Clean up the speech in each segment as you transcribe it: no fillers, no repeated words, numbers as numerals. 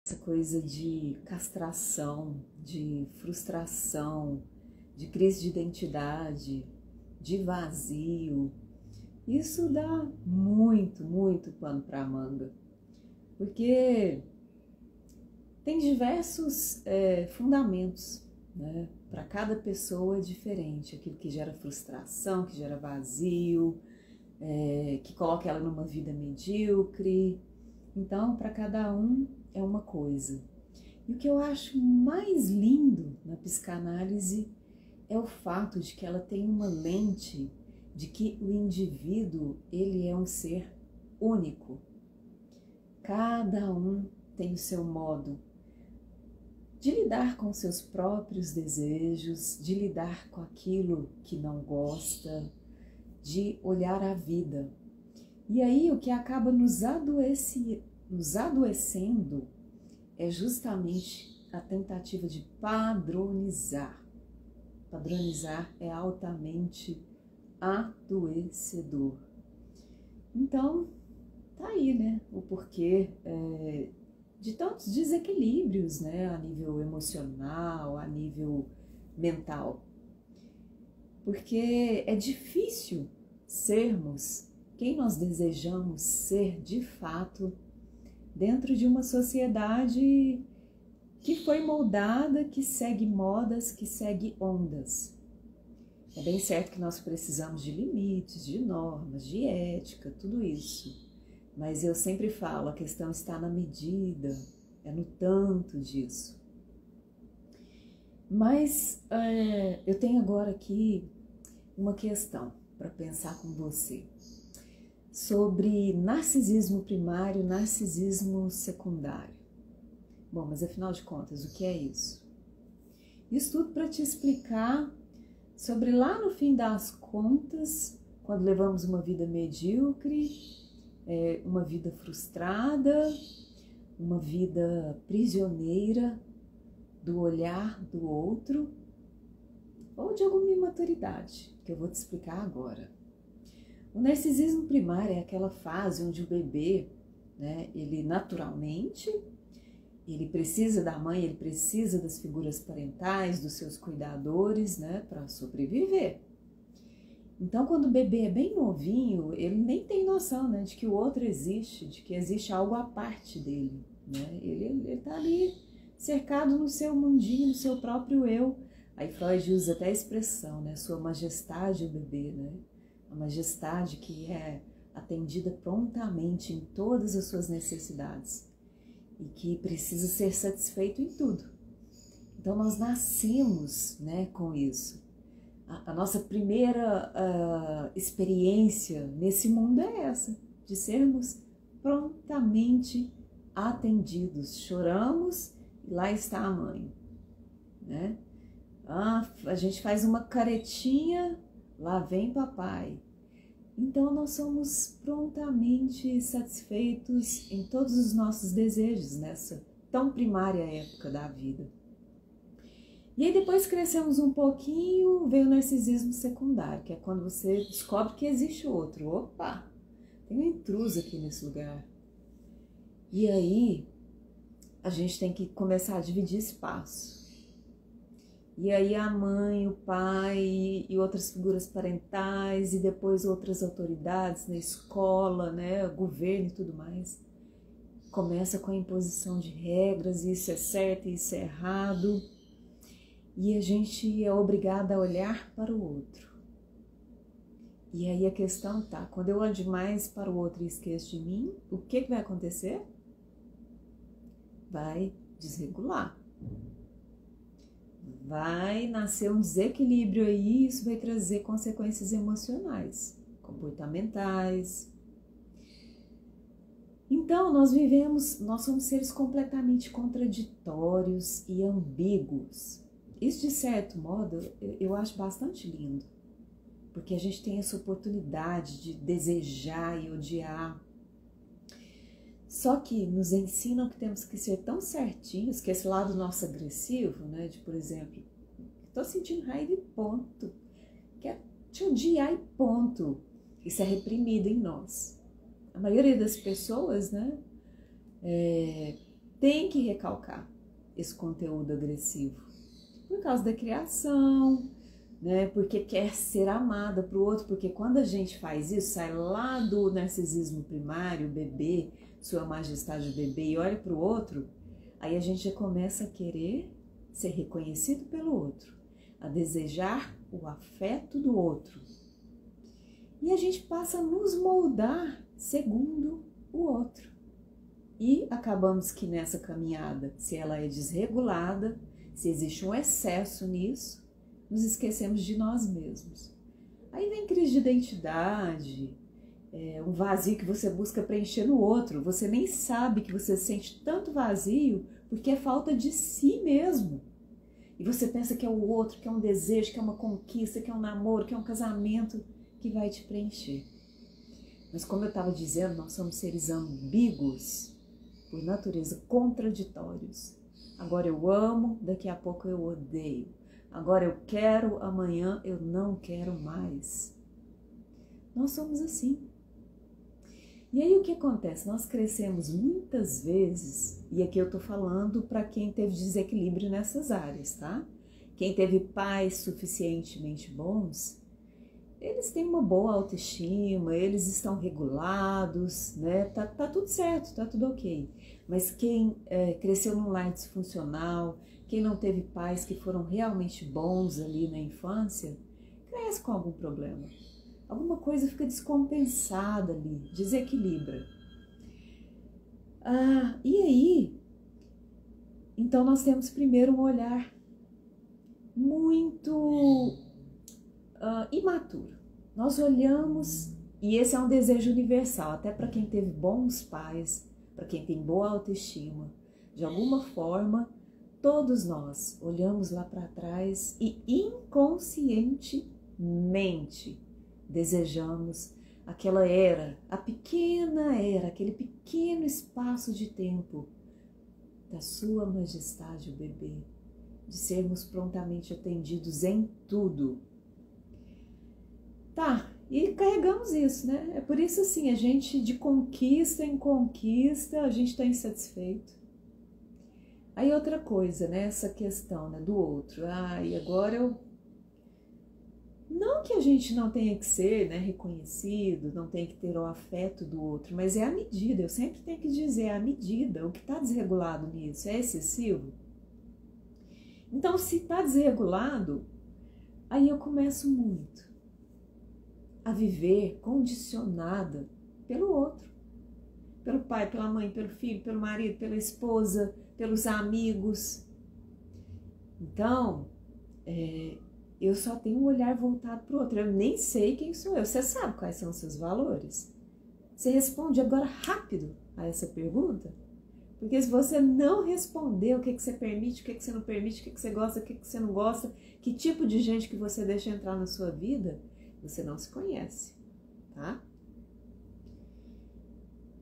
essa coisa de castração, de frustração, de crise de identidade, de vazio, isso dá muito pano para manga, porque tem diversos fundamentos, né? Para cada pessoa é diferente, aquilo que gera frustração, que gera vazio, que coloca ela numa vida medíocre. Então, para cada um é uma coisa. E o que eu acho mais lindo na psicanálise é o fato de que ela tem uma lente de que o indivíduo, ele é um ser único. Cada um tem o seu modo de lidar com seus próprios desejos, de lidar com aquilo que não gosta, de olhar a vida. E aí o que acaba nos adoecendo é justamente a tentativa de padronizar. Padronizar é altamente adoecedor. Então, tá aí, né, o porquê de tantos desequilíbrios, né, a nível emocional, a nível mental. Porque é difícil sermos quem nós desejamos ser de fato dentro de uma sociedade que foi moldada, que segue modas, que segue ondas. É bem certo que nós precisamos de limites, de normas, de ética, tudo isso. Mas eu sempre falo, a questão está na medida, é no tanto disso. Mas eu tenho agora aqui uma questão para pensar com você sobre narcisismo primário, narcisismo secundário. Bom, mas afinal de contas, o que é isso? Isso tudo para te explicar sobre lá no fim das contas, quando levamos uma vida medíocre, uma vida frustrada, uma vida prisioneira do olhar do outro ou de alguma imaturidade, que eu vou te explicar agora. O narcisismo primário é aquela fase onde o bebê, né, ele naturalmente, ele precisa da mãe, ele precisa das figuras parentais, dos seus cuidadores, né, para sobreviver. Então, quando o bebê é bem novinho, ele nem tem noção, né, de que o outro existe, de que existe algo à parte dele, né? Ele está ali cercado no seu mundinho, no seu próprio eu. Aí Freud usa até a expressão, né, sua majestade o bebê, né? A majestade que é atendida prontamente em todas as suas necessidades e que precisa ser satisfeito em tudo. Então, nós nascemos, né, com isso. A nossa primeira experiência nesse mundo é essa, de sermos prontamente atendidos. Choramos e lá está a mãe, né? A gente faz uma caretinha, lá vem papai. Então nós somos prontamente satisfeitos em todos os nossos desejos nessa tão primária época da vida. E aí depois crescemos um pouquinho, veio o narcisismo secundário, que é quando você descobre que existe outro. Opa, tem um intruso aqui nesse lugar. E aí a gente tem que começar a dividir espaço. E aí a mãe, o pai e outras figuras parentais e depois outras autoridades na escola, né, o governo e tudo mais, começa com a imposição de regras, isso é certo, isso é errado. E a gente é obrigada a olhar para o outro. E aí a questão tá, quando eu olho demais para o outro e esqueço de mim, o que vai acontecer? Vai desregular. Vai nascer um desequilíbrio aí, isso vai trazer consequências emocionais, comportamentais. Então, nós somos seres completamente contraditórios e ambíguos. Isso, de certo modo, eu acho bastante lindo, porque a gente tem essa oportunidade de desejar e odiar. Só que nos ensinam que temos que ser tão certinhos, que esse lado nosso agressivo, né, de, por exemplo, estou sentindo raiva e ponto, quer te odiar e ponto, isso é reprimido em nós. A maioria das pessoas, né, tem que recalcar esse conteúdo agressivo. Por causa da criação, né? Porque quer ser amada para o outro, porque quando a gente faz isso, sai lá do narcisismo primário, bebê, sua majestade bebê, e olha para o outro, aí a gente já começa a querer ser reconhecido pelo outro, a desejar o afeto do outro. E a gente passa a nos moldar segundo o outro. E acabamos que nessa caminhada, se ela é desregulada, se existe um excesso nisso, nos esquecemos de nós mesmos. Aí vem crise de identidade, um vazio que você busca preencher no outro. Você nem sabe que você sente tanto vazio porque é falta de si mesmo. E você pensa que é o outro, que é um desejo, que é uma conquista, que é um namoro, que é um casamento que vai te preencher. Mas como eu estava dizendo, nós somos seres ambíguos, por natureza, contraditórios. Agora eu amo, daqui a pouco eu odeio. Agora eu quero, amanhã eu não quero mais. Nós somos assim. E aí o que acontece? Nós crescemos muitas vezes, e aqui eu estou falando para quem teve desequilíbrio nessas áreas, tá? Quem teve pais suficientemente bons, eles têm uma boa autoestima, eles estão regulados, né? Tá tudo certo, tá tudo ok. Mas quem cresceu num lar disfuncional, quem não teve pais que foram realmente bons ali na infância, cresce com algum problema. Alguma coisa fica descompensada ali, desequilibra. E aí, então nós temos primeiro um olhar muito imaturo. Nós olhamos, e esse é um desejo universal, até para quem teve bons pais, para quem tem boa autoestima. De alguma forma, todos nós olhamos lá para trás e inconscientemente desejamos aquela era, a pequena era, aquele pequeno espaço de tempo da sua majestade, o bebê, de sermos prontamente atendidos em tudo. Tá, e carregamos isso, né? É por isso assim, a gente de conquista em conquista, a gente está insatisfeito. Aí outra coisa, né? Essa questão, né, do outro. E agora eu... Não que a gente não tenha que ser, né, reconhecido, não tenha que ter o afeto do outro, mas é a medida, eu sempre tenho que dizer, é a medida, o que está desregulado nisso é excessivo. Então, se está desregulado, aí eu começo muito a viver condicionada pelo outro, pelo pai, pela mãe, pelo filho, pelo marido, pela esposa, pelos amigos. Então, eu só tenho um olhar voltado para o outro, eu nem sei quem sou eu. Você sabe quais são os seus valores? Você responde agora rápido a essa pergunta? Porque se você não responder o que você permite, o que você não permite, o que você gosta, o que você não gosta, que tipo de gente que você deixa entrar na sua vida, você não se conhece, tá?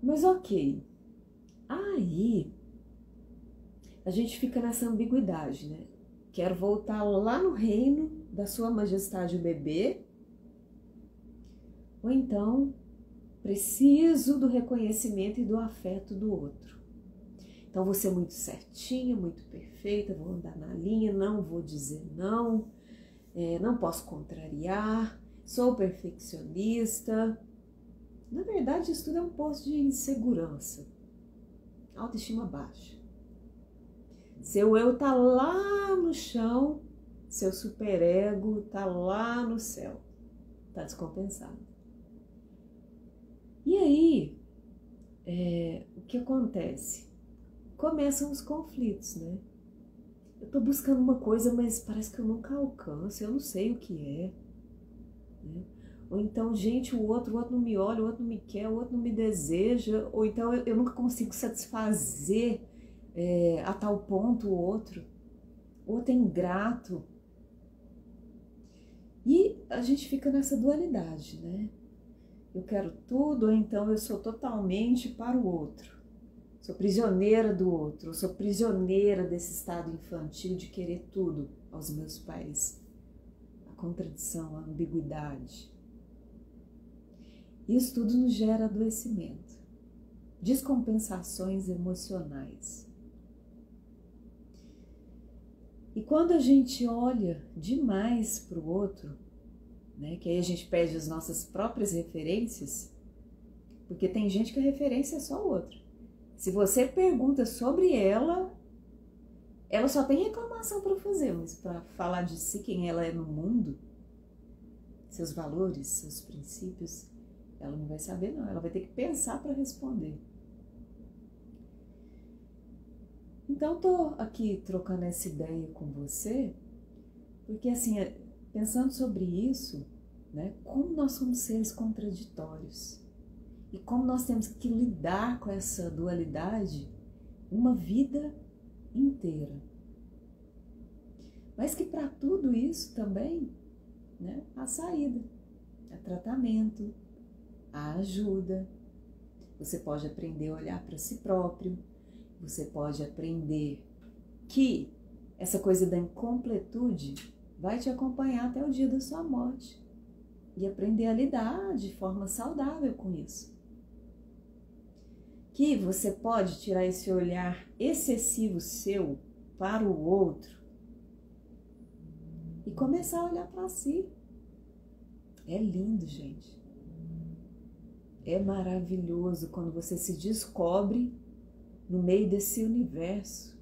Mas ok, aí a gente fica nessa ambiguidade, né? Quero voltar lá no reino da sua majestade o bebê, ou então preciso do reconhecimento e do afeto do outro. Então vou ser muito certinha, muito perfeita, vou andar na linha, não vou dizer não, não posso contrariar, sou perfeccionista. Na verdade, isso tudo é um poço de insegurança, autoestima baixa. Seu eu tá lá no chão, seu superego tá lá no céu, tá descompensado. E aí, o que acontece? Começam os conflitos, né? Eu tô buscando uma coisa, mas parece que eu nunca alcanço, eu não sei o que é, né? Ou então, gente, o outro não me olha, o outro não me quer, o outro não me deseja, ou então eu nunca consigo satisfazer a tal ponto o outro é ingrato. E a gente fica nessa dualidade, né? Eu quero tudo, ou então eu sou totalmente para o outro. Sou prisioneira do outro, eu sou prisioneira desse estado infantil de querer tudo aos meus pais. A contradição, a ambiguidade. Isso tudo nos gera adoecimento, descompensações emocionais. E quando a gente olha demais para o outro, né, que aí a gente perde as nossas próprias referências, porque tem gente que a referência é só o outro. Se você pergunta sobre ela só tem reclamação para fazer, mas para falar de si, quem ela é no mundo, seus valores, seus princípios, ela não vai saber não, ela vai ter que pensar para responder. Então estou aqui trocando essa ideia com você, porque assim, pensando sobre isso, né, como nós somos seres contraditórios e como nós temos que lidar com essa dualidade uma vida inteira. Mas que para tudo isso também, né, há saída, há tratamento, há ajuda. Você pode aprender a olhar para si próprio, você pode aprender que essa coisa da incompletude vai te acompanhar até o dia da sua morte e aprender a lidar de forma saudável com isso. Que você pode tirar esse olhar excessivo seu para o outro e começar a olhar para si. É lindo, gente. É maravilhoso quando você se descobre no meio desse universo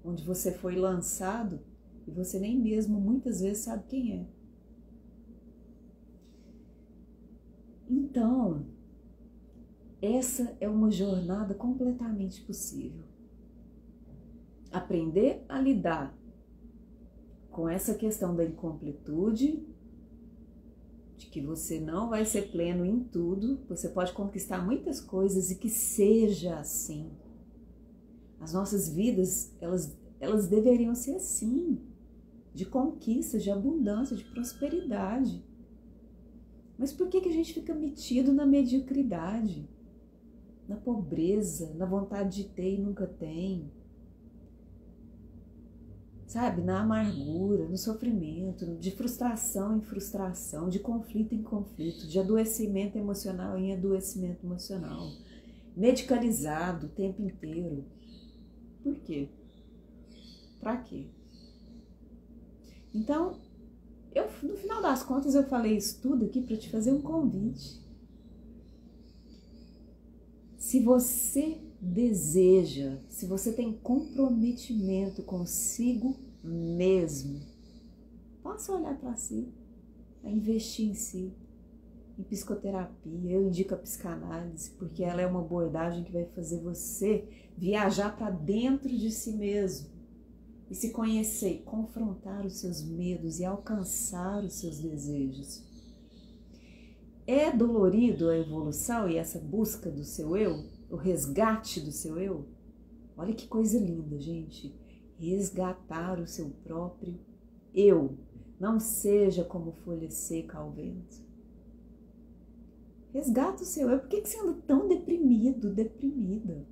onde você foi lançado e você nem mesmo muitas vezes sabe quem é. Então, essa é uma jornada completamente possível. Aprender a lidar com essa questão da incompletude, de que você não vai ser pleno em tudo, você pode conquistar muitas coisas e que seja assim. As nossas vidas, elas deveriam ser assim, de conquista, de abundância, de prosperidade. Mas por que a gente fica metido na mediocridade, na pobreza, na vontade de ter e nunca tem? Sabe, na amargura, no sofrimento, de frustração em frustração, de conflito em conflito, de adoecimento emocional em adoecimento emocional, medicalizado o tempo inteiro. Por quê? Pra quê? Então, no final das contas, eu falei isso tudo aqui para te fazer um convite. Se você deseja, se você tem comprometimento consigo mesmo, possa olhar para si, a investir em si, em psicoterapia. Eu indico a psicanálise, porque ela é uma abordagem que vai fazer você viajar para dentro de si mesmo e se conhecer, confrontar os seus medos e alcançar os seus desejos. É dolorido a evolução e essa busca do seu eu, o resgate do seu eu? Olha que coisa linda, gente. Resgatar o seu próprio eu. Não seja como folha seca ao vento. Resgata o seu eu. Por que você anda tão deprimido, deprimida?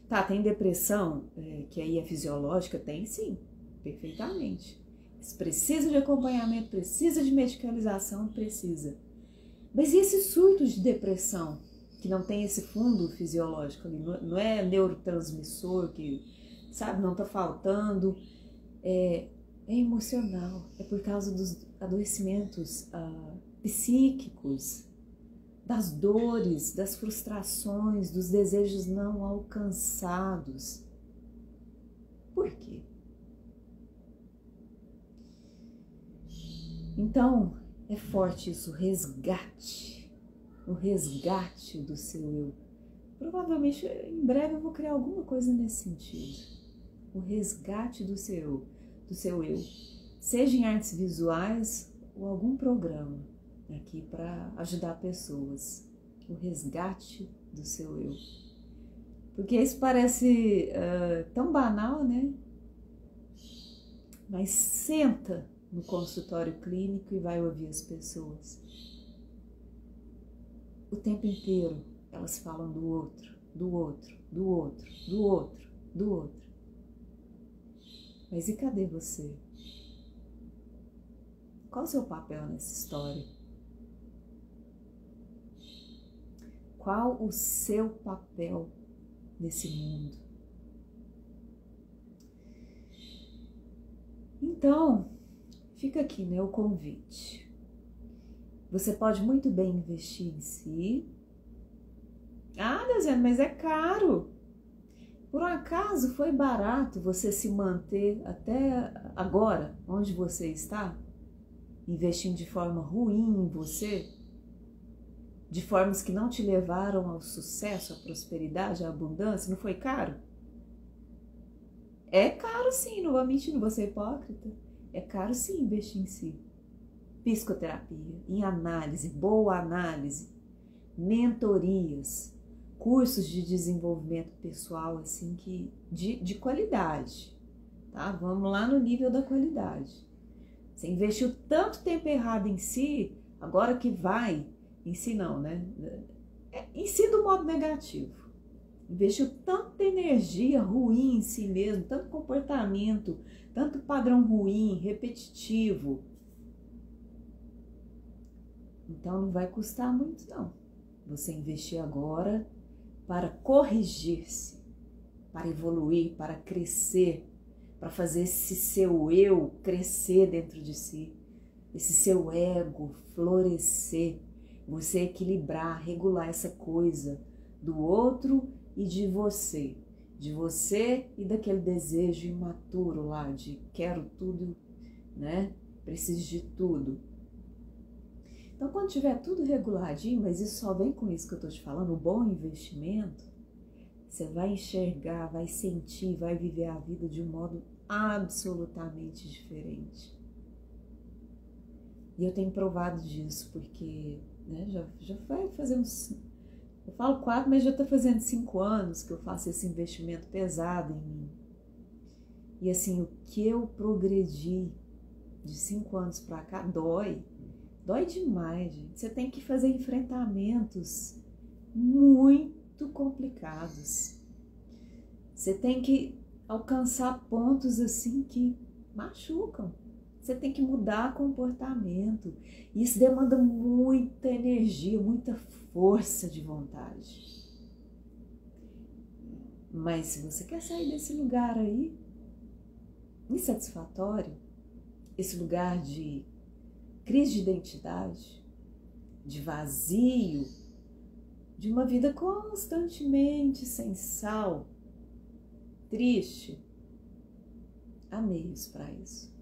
Tá, tem depressão, que aí é fisiológica? Tem sim, perfeitamente. Mas precisa de acompanhamento, precisa de medicalização, precisa. Mas e esse surto de depressão, que não tem esse fundo fisiológico ali, não é neurotransmissor, que, sabe, não tá faltando, é emocional, é por causa dos adoecimentos psíquicos, das dores, das frustrações, dos desejos não alcançados. Por quê? Então, é forte isso, o resgate do seu eu. Provavelmente, em breve, eu vou criar alguma coisa nesse sentido. O resgate do seu eu. Seja em artes visuais ou algum programa aqui para ajudar pessoas. O resgate do seu eu. Porque isso parece tão banal, né? Mas senta no consultório clínico e vai ouvir as pessoas. O tempo inteiro elas falam do outro, do outro, do outro, do outro, do outro. Mas e cadê você? Qual o seu papel nessa história? Qual o seu papel nesse mundo? Então, fica aqui, né, o convite. Você pode muito bem investir em si. Ah, Deusiane, mas é caro. Por um acaso foi barato você se manter até agora, onde você está? Investindo de forma ruim em você? De formas que não te levaram ao sucesso, à prosperidade, à abundância? Não foi caro? É caro sim, não vou mentir, não vou ser hipócrita. É caro sim investir em si. Psicoterapia, em análise, boa análise, mentorias, cursos de desenvolvimento pessoal, assim, que de qualidade, tá? Vamos lá no nível da qualidade. Você investiu tanto tempo errado em si, agora que vai, em si não, né? Em si do modo negativo. Investiu tanta energia ruim em si mesmo, tanto comportamento, tanto padrão ruim, repetitivo. Então não vai custar muito não. Você investir agora para corrigir-se, para evoluir, para crescer, para fazer esse seu eu crescer dentro de si, esse seu ego florescer, você equilibrar, regular essa coisa do outro e de você e daquele desejo imaturo lá de quero tudo, né? Preciso de tudo. Então, quando tiver tudo reguladinho, mas isso só vem com isso que eu tô te falando, o bom investimento, você vai enxergar, vai sentir, vai viver a vida de um modo absolutamente diferente. E eu tenho provado disso, porque né, já vai fazer uns... Eu falo 4, mas já está fazendo 5 anos que eu faço esse investimento pesado em mim. E assim, o que eu progredi de 5 anos para cá dói. Dói demais, gente. Você tem que fazer enfrentamentos muito complicados. Você tem que alcançar pontos assim que machucam. Você tem que mudar comportamento. Isso demanda muita energia, muita força de vontade. Mas se você quer sair desse lugar aí, insatisfatório, esse lugar de crise de identidade, de vazio, de uma vida constantemente sem sal, triste, há meios para isso.